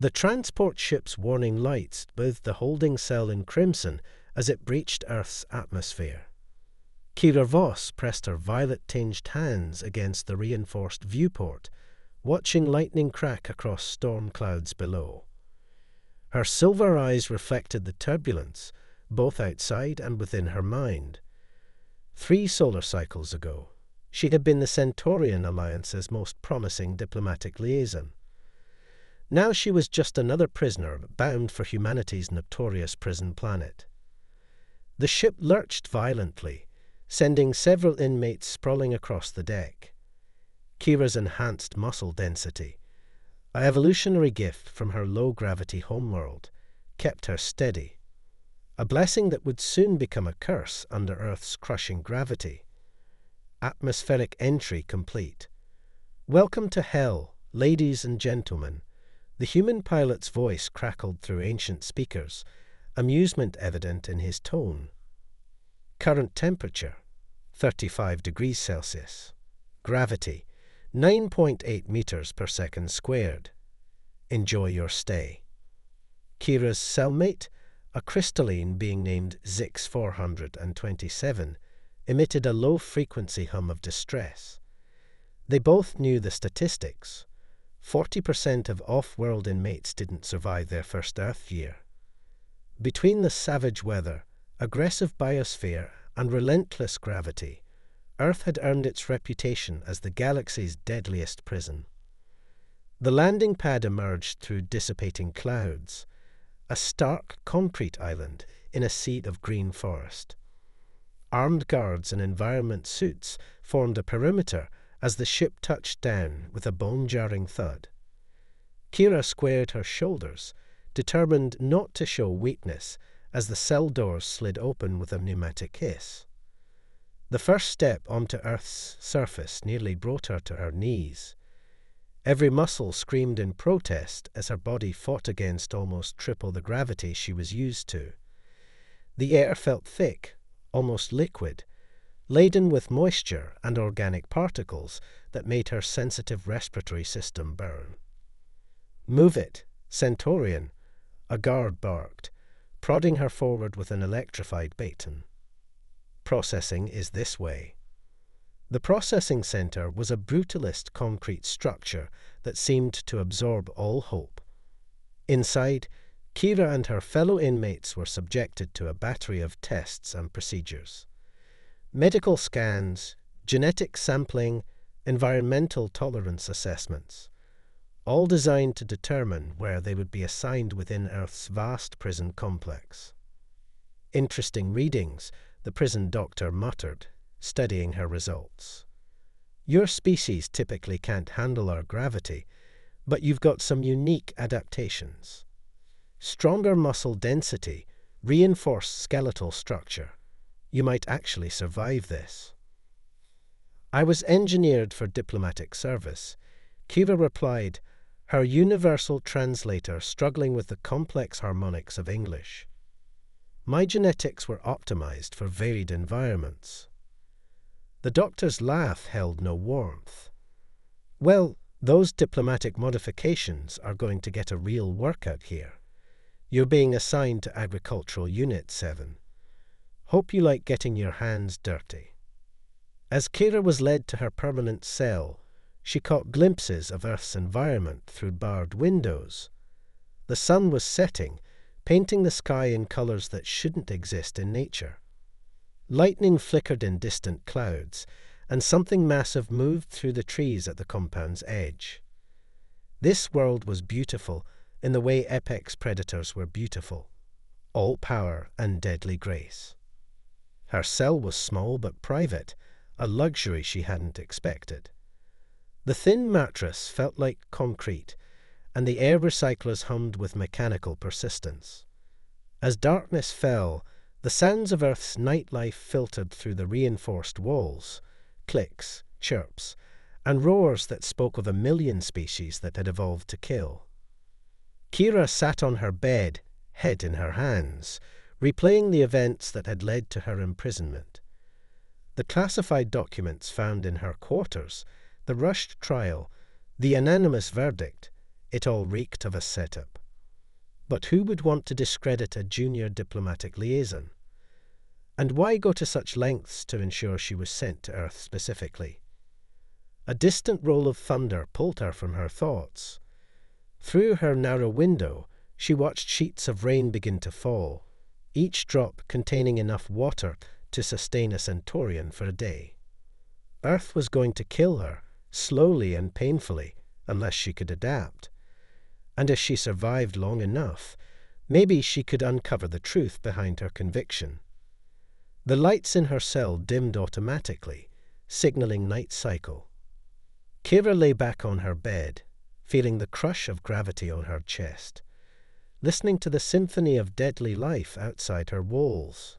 The transport ship's warning lights bathed the holding cell in crimson as it breached Earth's atmosphere. Kira Voss pressed her violet-tinged hands against the reinforced viewport, watching lightning crack across storm clouds below. Her silver eyes reflected the turbulence, both outside and within her mind. 3 solar cycles ago, she had been the Centaurian Alliance's most promising diplomatic liaison. Now she was just another prisoner bound for humanity's notorious prison planet. The ship lurched violently, sending several inmates sprawling across the deck. Kira's enhanced muscle density, an evolutionary gift from her low-gravity homeworld, kept her steady, a blessing that would soon become a curse under Earth's crushing gravity. Atmospheric entry complete. "Welcome to Hell, ladies and gentlemen." The human pilot's voice crackled through ancient speakers, amusement evident in his tone. Current temperature, 35 degrees Celsius. Gravity, 9.8 meters per second squared. Enjoy your stay. Kira's cellmate, a crystalline being named Zix 427, emitted a low-frequency hum of distress. They both knew the statistics. 40% of off-world inmates didn't survive their first Earth year. Between the savage weather, aggressive biosphere, and relentless gravity, Earth had earned its reputation as the galaxy's deadliest prison. The landing pad emerged through dissipating clouds, a stark concrete island in a sea of green forest. Armed guards in environment suits formed a perimeter as the ship touched down with a bone-jarring thud. Kira squared her shoulders, determined not to show weakness as the cell doors slid open with a pneumatic hiss. The first step onto Earth's surface nearly brought her to her knees. Every muscle screamed in protest as her body fought against almost triple the gravity she was used to. The air felt thick, almost liquid, laden with moisture and organic particles that made her sensitive respiratory system burn. "Move it, Centaurian," a guard barked, prodding her forward with an electrified baton. "Processing is this way." The processing center was a brutalist concrete structure that seemed to absorb all hope. Inside, Kira and her fellow inmates were subjected to a battery of tests and procedures. Medical scans, genetic sampling, environmental tolerance assessments, all designed to determine where they would be assigned within Earth's vast prison complex. "Interesting readings," the prison doctor muttered, studying her results. "Your species typically can't handle our gravity, but you've got some unique adaptations. Stronger muscle density, reinforced skeletal structure. You might actually survive this." "I was engineered for diplomatic service," Kira replied, her universal translator struggling with the complex harmonics of English. "My genetics were optimized for varied environments." The doctor's laugh held no warmth. "Well, those diplomatic modifications are going to get a real workout here. You're being assigned to Agricultural Unit 7. Hope you like getting your hands dirty." As Kira was led to her permanent cell, she caught glimpses of Earth's environment through barred windows. The sun was setting, painting the sky in colors that shouldn't exist in nature. Lightning flickered in distant clouds, and something massive moved through the trees at the compound's edge. This world was beautiful in the way apex predators were beautiful, all power and deadly grace. Her cell was small but private, a luxury she hadn't expected. The thin mattress felt like concrete, and the air recyclers hummed with mechanical persistence. As darkness fell, the sounds of Earth's nightlife filtered through the reinforced walls, clicks, chirps, and roars that spoke of a million species that had evolved to kill. Kira sat on her bed, head in her hands, replaying the events that had led to her imprisonment. The classified documents found in her quarters, the rushed trial, the unanimous verdict, It all reeked of a setup. But who would want to discredit a junior diplomatic liaison? And why go to such lengths to ensure she was sent to Earth specifically? A distant roll of thunder pulled her from her thoughts. Through her narrow window, she watched sheets of rain begin to fall, each drop containing enough water to sustain a Centaurian for a day. Earth was going to kill her, slowly and painfully, unless she could adapt. And if she survived long enough, maybe she could uncover the truth behind her conviction. The lights in her cell dimmed automatically, signaling night cycle. Kira lay back on her bed, feeling the crush of gravity on her chest, listening to the symphony of deadly life outside her walls.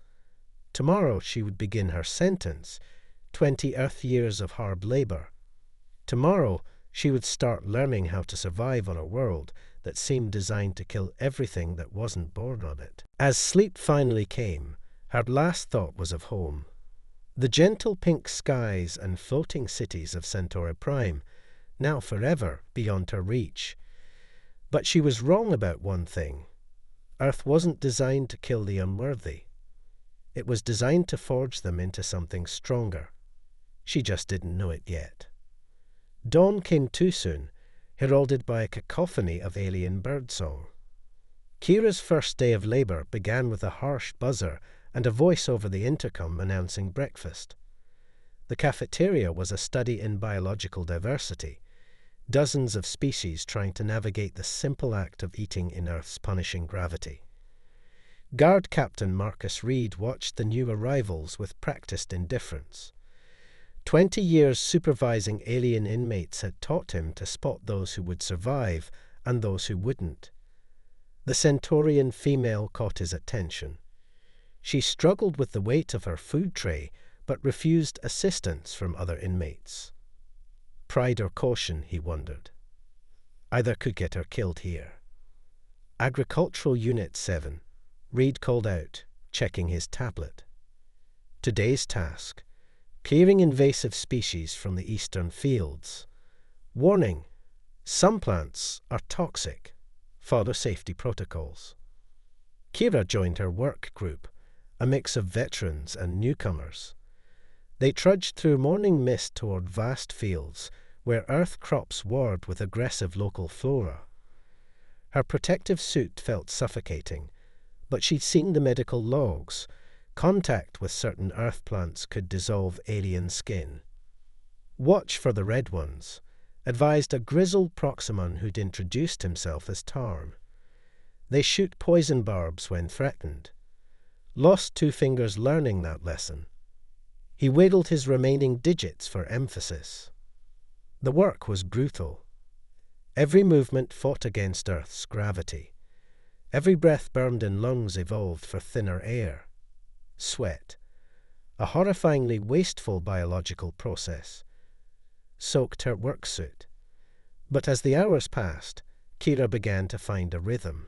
Tomorrow she would begin her sentence, 20 Earth years of hard labor. Tomorrow she would start learning how to survive on a world that seemed designed to kill everything that wasn't born on it. As sleep finally came, her last thought was of home. The gentle pink skies and floating cities of Centauri Prime, now forever beyond her reach. But she was wrong about one thing. Earth wasn't designed to kill the unworthy. It was designed to forge them into something stronger. She just didn't know it yet. Dawn came too soon, heralded by a cacophony of alien birdsong. Kira's first day of labor began with a harsh buzzer and a voice over the intercom announcing breakfast. The cafeteria was a study in biological diversity, dozens of species trying to navigate the simple act of eating in Earth's punishing gravity. Guard Captain Marcus Reed watched the new arrivals with practiced indifference. 20 years supervising alien inmates had taught him to spot those who would survive and those who wouldn't. The Centaurian female caught his attention. She struggled with the weight of her food tray, but refused assistance from other inmates. Pride or caution, he wondered. Either could get her killed here. Agricultural Unit 7, Reed called out, checking his tablet. Today's task: clearing invasive species from the eastern fields. Warning: some plants are toxic. Follow safety protocols. Kira joined her work group, a mix of veterans and newcomers. They trudged through morning mist toward vast fields where Earth crops warred with aggressive local flora. Her protective suit felt suffocating, but she'd seen the medical logs. Contact with certain Earth plants could dissolve alien skin. Watch for the red ones, advised a grizzled proximon who'd introduced himself as Tarm. They shoot poison barbs when threatened. Lost 2 fingers learning that lesson. He wiggled his remaining digits for emphasis. The work was brutal. Every movement fought against Earth's gravity. Every breath burned in lungs evolved for thinner air. Sweat, a horrifyingly wasteful biological process, soaked her work suit. But as the hours passed, Kira began to find a rhythm.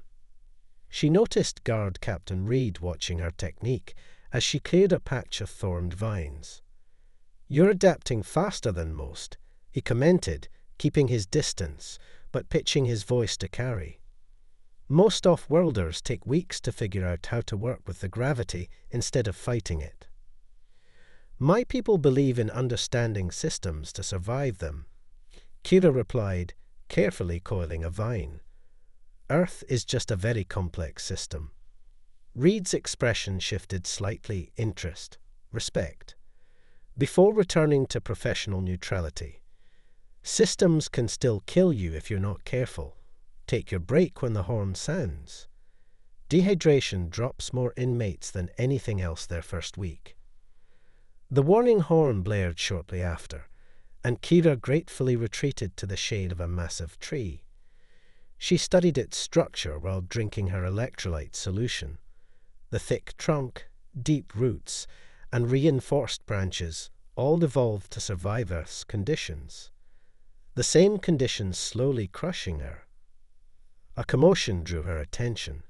She noticed Guard Captain Reed watching her technique as she cleared a patch of thorned vines. "You're adapting faster than most," he commented, keeping his distance, but pitching his voice to carry. "Most off-worlders take weeks to figure out how to work with the gravity instead of fighting it." "My people believe in understanding systems to survive them," Kira replied, carefully coiling a vine. "Earth is just a very complex system." Reed's expression shifted slightly: interest, respect, before returning to professional neutrality. "Systems can still kill you if you're not careful. Take your break when the horn sounds. Dehydration drops more inmates than anything else their first week." The warning horn blared shortly after, and Kira gratefully retreated to the shade of a massive tree. She studied its structure while drinking her electrolyte solution. The thick trunk, deep roots, and reinforced branches all evolved to survive Earth's conditions. The same conditions slowly crushing her. A commotion drew her attention.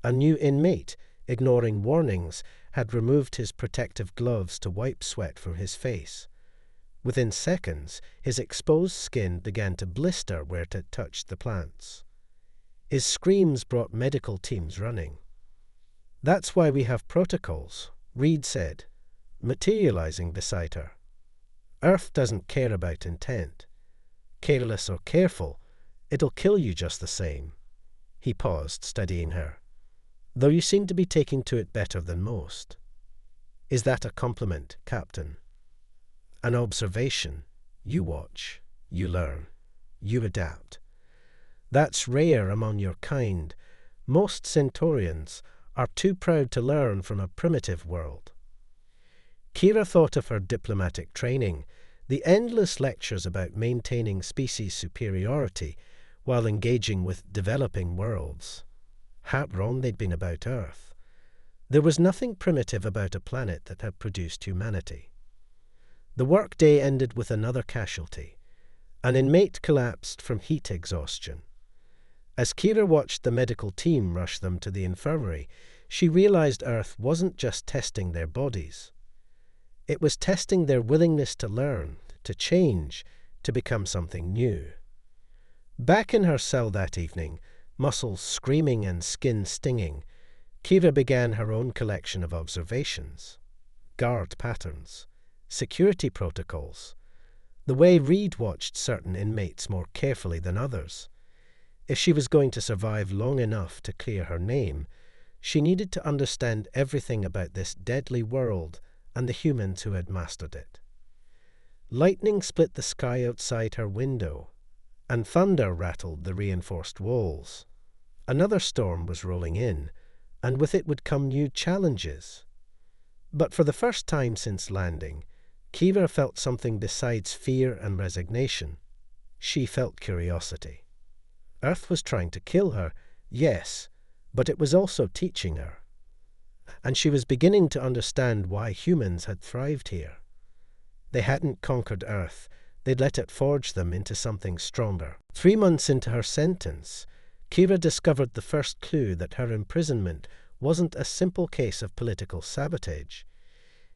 A new inmate, ignoring warnings, had removed his protective gloves to wipe sweat from his face. Within seconds, his exposed skin began to blister where it had touched the plants. His screams brought medical teams running. "That's why we have protocols," Reed said, materializing beside her. "Earth doesn't care about intent. Careless or careful, it'll kill you just the same." He paused, studying her. "Though you seem to be taking to it better than most." "Is that a compliment, Captain?" "An observation. You watch, you learn, you adapt. That's rare among your kind. Most Centaurians are too proud to learn from a primitive world." Kira thought of her diplomatic training, the endless lectures about maintaining species superiority while engaging with developing worlds. How wrong they'd been about Earth. There was nothing primitive about a planet that had produced humanity. The workday ended with another casualty. An inmate collapsed from heat exhaustion. As Kira watched the medical team rush them to the infirmary, she realized Earth wasn't just testing their bodies. It was testing their willingness to learn, to change, to become something new. Back in her cell that evening, muscles screaming and skin stinging, Kira began her own collection of observations. Guard patterns, security protocols, the way Reed watched certain inmates more carefully than others. If she was going to survive long enough to clear her name, she needed to understand everything about this deadly world and the humans who had mastered it. Lightning split the sky outside her window, and thunder rattled the reinforced walls. Another storm was rolling in, and with it would come new challenges. But for the first time since landing, Kira felt something besides fear and resignation. She felt curiosity. Earth was trying to kill her, yes, but it was also teaching her. And she was beginning to understand why humans had thrived here. They hadn't conquered Earth, they'd let it forge them into something stronger. 3 months into her sentence, Kira discovered the first clue that her imprisonment wasn't a simple case of political sabotage.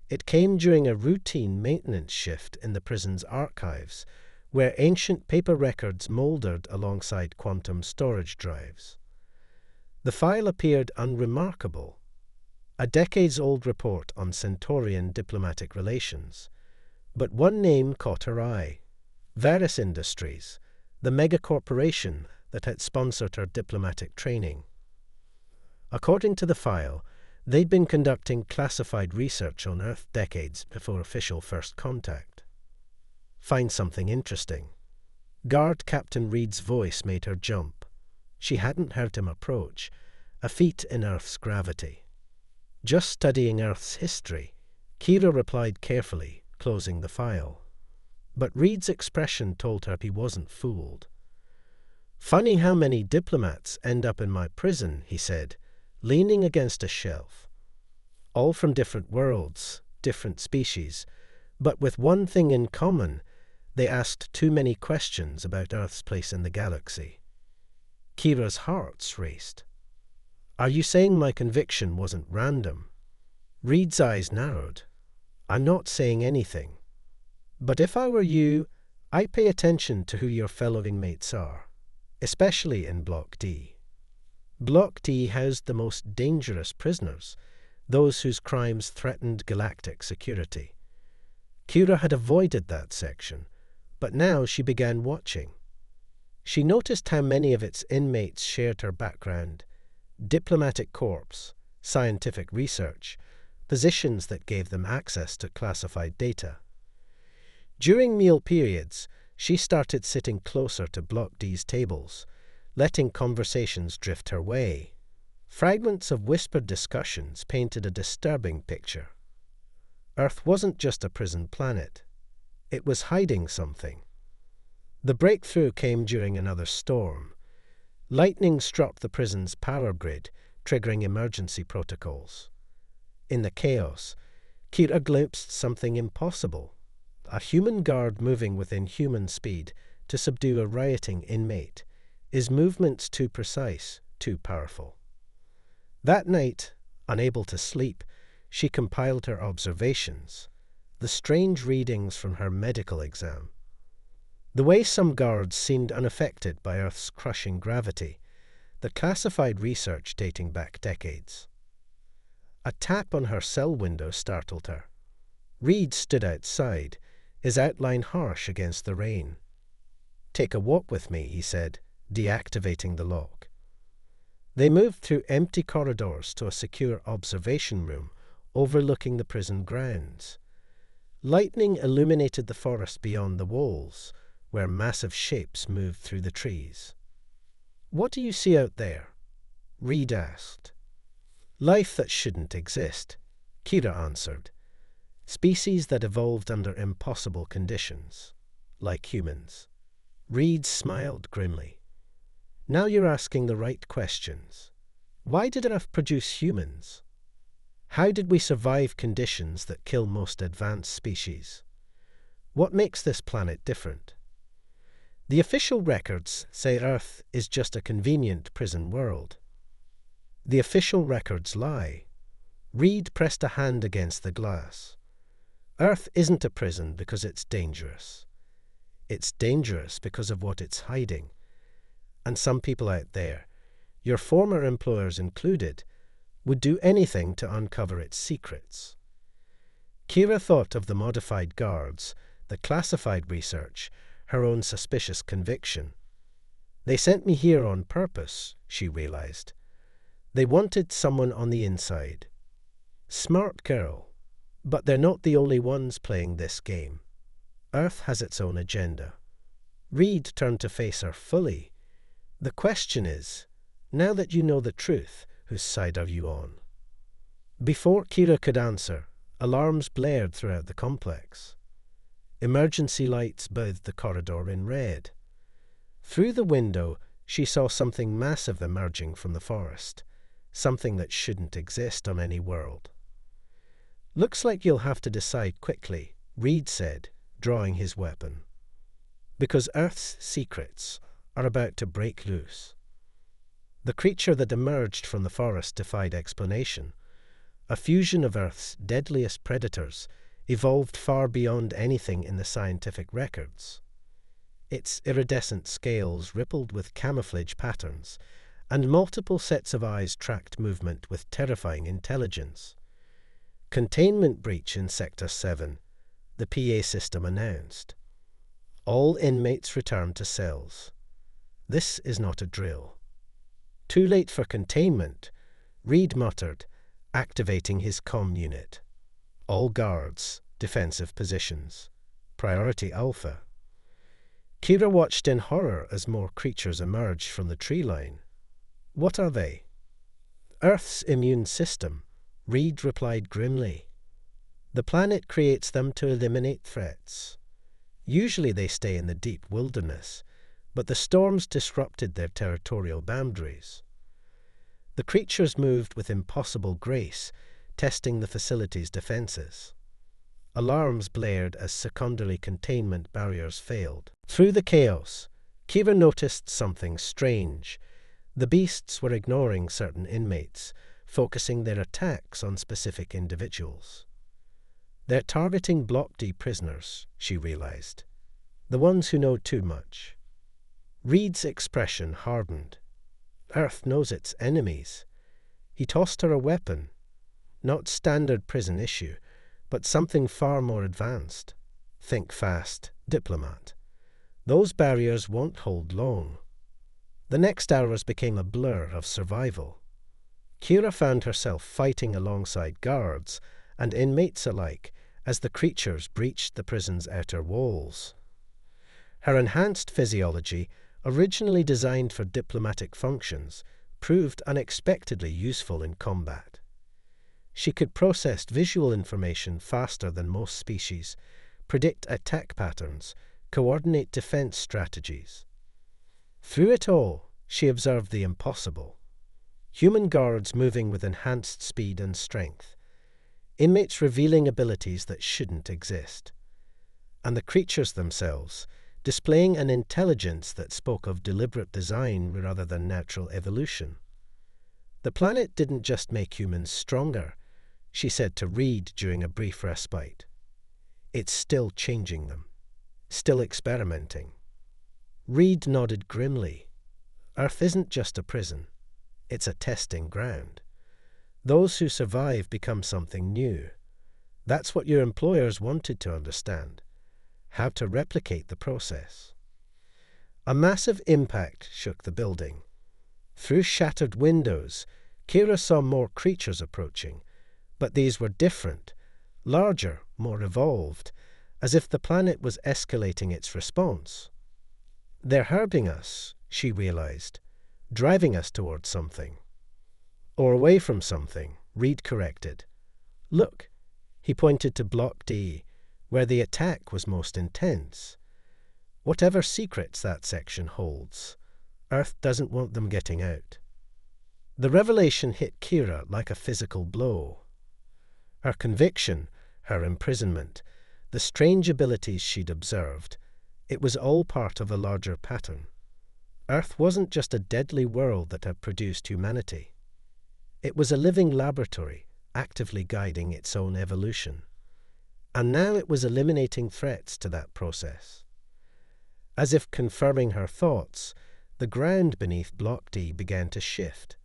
It came during a routine maintenance shift in the prison's archives, where ancient paper records mouldered alongside quantum storage drives. The file appeared unremarkable, a decades-old report on Centaurian diplomatic relations. But one name caught her eye: Varus Industries, the megacorporation that had sponsored her diplomatic training. According to the file, they'd been conducting classified research on Earth decades before official first contact. "Find something interesting." Guard Captain Reed's voice made her jump. She hadn't heard him approach, a feat in Earth's gravity. "Just studying Earth's history," Kira replied carefully, closing the file. But Reed's expression told her he wasn't fooled. "Funny how many diplomats end up in my prison," he said, leaning against a shelf. "All from different worlds, different species, but with one thing in common: they asked too many questions about Earth's place in the galaxy." Kira's heart raced. "Are you saying my conviction wasn't random?" Reed's eyes narrowed. "I'm not saying anything. But if I were you, I'd pay attention to who your fellow inmates are, especially in Block D. Block D housed the most dangerous prisoners, those whose crimes threatened galactic security. Kira had avoided that section, but now she began watching. She noticed how many of its inmates shared her background: diplomatic corps, scientific research, positions that gave them access to classified data. During meal periods, she started sitting closer to Block D's tables, letting conversations drift her way. Fragments of whispered discussions painted a disturbing picture. Earth wasn't just a prison planet. It was hiding something. The breakthrough came during another storm. Lightning struck the prison's power grid, triggering emergency protocols. In the chaos, Kira glimpsed something impossible: a human guard moving within human speed to subdue a rioting inmate, his movements too precise, too powerful. That night, unable to sleep, she compiled her observations. the strange readings from her medical exam. The way some guards seemed unaffected by Earth's crushing gravity, the classified research dating back decades. A tap on her cell window startled her. Reed stood outside, his outline harsh against the rain. "Take a walk with me," he said, deactivating the lock. They moved through empty corridors to a secure observation room overlooking the prison grounds. Lightning illuminated the forest beyond the walls, where massive shapes moved through the trees. "What do you see out there?" Reed asked. "Life that shouldn't exist," Kira answered. "Species that evolved under impossible conditions, like humans." Reed smiled grimly. "Now you're asking the right questions. Why did Earth produce humans? How did we survive conditions that kill most advanced species? What makes this planet different? The official records say Earth is just a convenient prison world. The official records lie." Reed pressed a hand against the glass. "Earth isn't a prison because it's dangerous. It's dangerous because of what it's hiding. And some people out there, your former employers included, would do anything to uncover its secrets." Kira thought of the modified guards, the classified research, her own suspicious conviction. "They sent me here on purpose," she realized. "They wanted someone on the inside." Smart girl, but they're not the only ones playing this game. Earth has its own agenda. Reed turned to face her fully. "The question is, now that you know the truth, whose side are you on?" Before Kira could answer, alarms blared throughout the complex. Emergency lights bathed the corridor in red. Through the window, she saw something massive emerging from the forest, something that shouldn't exist on any world. "Looks like you'll have to decide quickly," Reed said, drawing his weapon. "Because Earth's secrets are about to break loose." The creature that emerged from the forest defied explanation. A fusion of Earth's deadliest predators, evolved far beyond anything in the scientific records. Its iridescent scales rippled with camouflage patterns, and multiple sets of eyes tracked movement with terrifying intelligence. "Containment breach in Sector 7, the PA system announced. All inmates return to cells. This is not a drill." "Too late for containment," Reed muttered, activating his comm unit. "All guards, defensive positions. Priority Alpha." Kira watched in horror as more creatures emerged from the tree line. "What are they?" "Earth's immune system," Reed replied grimly. "The planet creates them to eliminate threats. Usually they stay in the deep wilderness, but the storms disrupted their territorial boundaries. The creatures moved with impossible grace, testing the facility's defenses. Alarms blared as secondary containment barriers failed. Through the chaos, Kira noticed something strange. The beasts were ignoring certain inmates, focusing their attacks on specific individuals. "They're targeting Block D prisoners," she realized. "The ones who know too much." Reed's expression hardened. Earth knows its enemies. He tossed her a weapon. Not standard prison issue, but something far more advanced. "Think fast, diplomat. Those barriers won't hold long." The next hours became a blur of survival. Kira found herself fighting alongside guards and inmates alike as the creatures breached the prison's outer walls. Her enhanced physiology, originally designed for diplomatic functions, proved unexpectedly useful in combat. She could process visual information faster than most species, predict attack patterns, coordinate defense strategies. Through it all, she observed the impossible. Human guards moving with enhanced speed and strength, inmates revealing abilities that shouldn't exist, and the creatures themselves displaying an intelligence that spoke of deliberate design rather than natural evolution. "The planet didn't just make humans stronger," she said to Reed during a brief respite. It's still changing them, still experimenting. Reed nodded grimly. Earth isn't just a prison. It's a testing ground. Those who survive become something new. That's what your employers wanted to understand. How to replicate the process. A massive impact shook the building. Through shattered windows, Kira saw more creatures approaching, but these were different, larger, more evolved, as if the planet was escalating its response. They're hurting us, she realized, driving us towards something. Or away from something, Reed corrected. Look, he pointed to Block D, where the attack was most intense. Whatever secrets that section holds, Earth doesn't want them getting out. The revelation hit Kira like a physical blow. Her conviction, her imprisonment, the strange abilities she'd observed, it was all part of a larger pattern. Earth wasn't just a deadly world that had produced humanity. It was a living laboratory, actively guiding its own evolution. And now it was eliminating threats to that process. As if confirming her thoughts, the ground beneath Block D began to shift.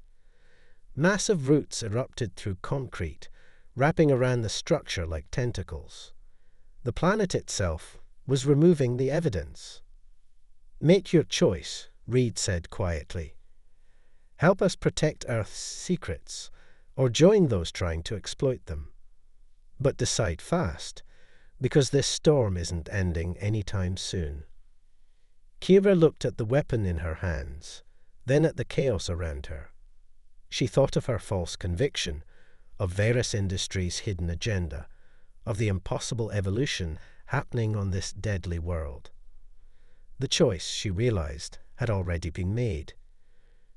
Massive roots erupted through concrete, wrapping around the structure like tentacles. The planet itself was removing the evidence. Make your choice, Reed said quietly. Help us protect Earth's secrets, or join those trying to exploit them. But decide fast, because this storm isn't ending anytime soon. Kira looked at the weapon in her hands, then at the chaos around her. She thought of her false conviction, of Varus Industries' hidden agenda, of the impossible evolution happening on this deadly world. The choice, she realized, had already been made.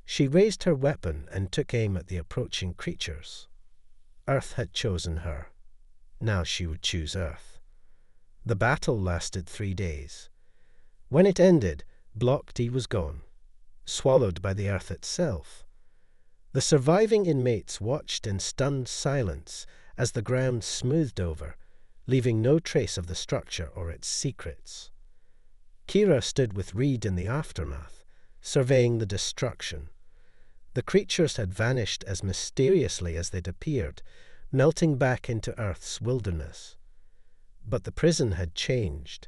She raised her weapon and took aim at the approaching creatures. Earth had chosen her. Now she would choose Earth. The battle lasted 3 days. When it ended, Block D was gone, swallowed by the Earth itself. The surviving inmates watched in stunned silence as the ground smoothed over, leaving no trace of the structure or its secrets. Kira stood with Reed in the aftermath, surveying the destruction. The creatures had vanished as mysteriously as they'd appeared, melting back into Earth's wilderness. But the prison had changed.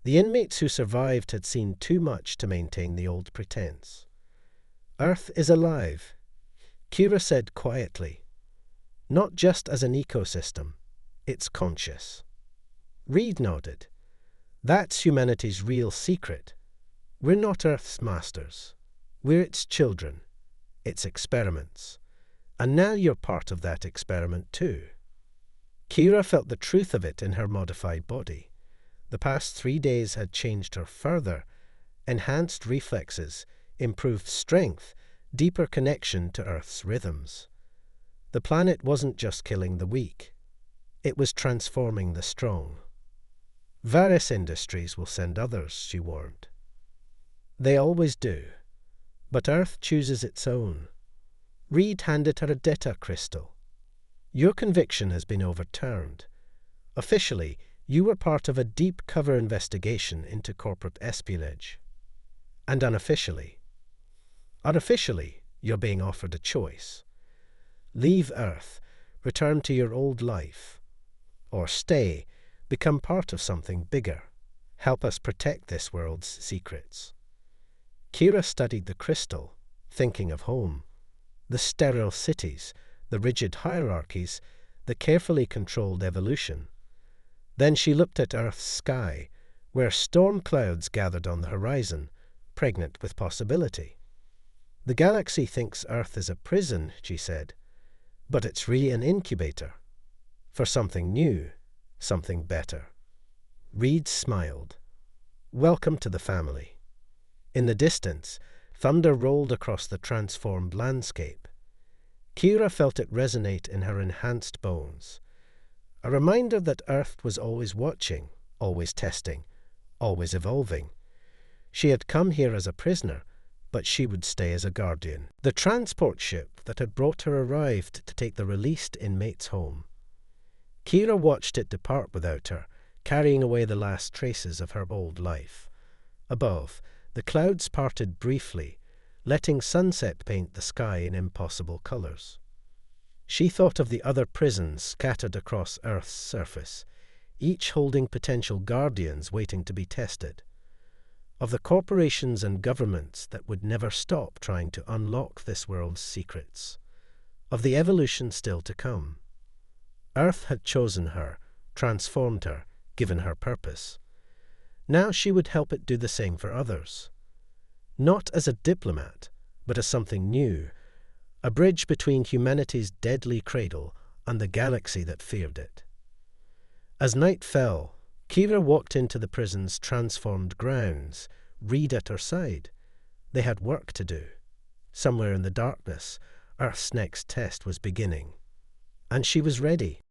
The inmates who survived had seen too much to maintain the old pretense. Earth is alive, Kira said quietly. Not just as an ecosystem, it's conscious. Reed nodded. That's humanity's real secret. We're not Earth's masters. We're its children, its experiments. And now you're part of that experiment too. Kira felt the truth of it in her modified body. The past 3 days had changed her further, enhanced reflexes, improved strength, deeper connection to Earth's rhythms. The planet wasn't just killing the weak. It was transforming the strong. Varus Industries will send others, she warned. They always do. But Earth chooses its own. Reed handed her a data crystal. Your conviction has been overturned. Officially, you were part of a deep cover investigation into corporate espionage. And unofficially, you're being offered a choice. Leave Earth, return to your old life. Or stay, become part of something bigger. Help us protect this world's secrets. Kira studied the crystal, thinking of home. The sterile cities, the rigid hierarchies, the carefully controlled evolution. Then she looked at Earth's sky, where storm clouds gathered on the horizon, pregnant with possibility. The galaxy thinks Earth is a prison, she said, but it's really an incubator. For something new, something better. Reed smiled. Welcome to the family. In the distance, thunder rolled across the transformed landscape. Kira felt it resonate in her enhanced bones. A reminder that Earth was always watching, always testing, always evolving. She had come here as a prisoner, but she would stay as a guardian. The transport ship that had brought her arrived to take the released inmates home. Kira watched it depart without her, carrying away the last traces of her old life. Above, the clouds parted briefly, letting sunset paint the sky in impossible colors. She thought of the other prisons scattered across Earth's surface, each holding potential guardians waiting to be tested. Of the corporations and governments that would never stop trying to unlock this world's secrets. Of the evolution still to come. Earth had chosen her, transformed her, given her purpose. Now she would help it do the same for others. Not as a diplomat, but as something new, a bridge between humanity's deadly cradle and the galaxy that feared it. As night fell, Kira walked into the prison's transformed grounds, Reed at her side. They had work to do. Somewhere in the darkness, Earth's next test was beginning. And she was ready.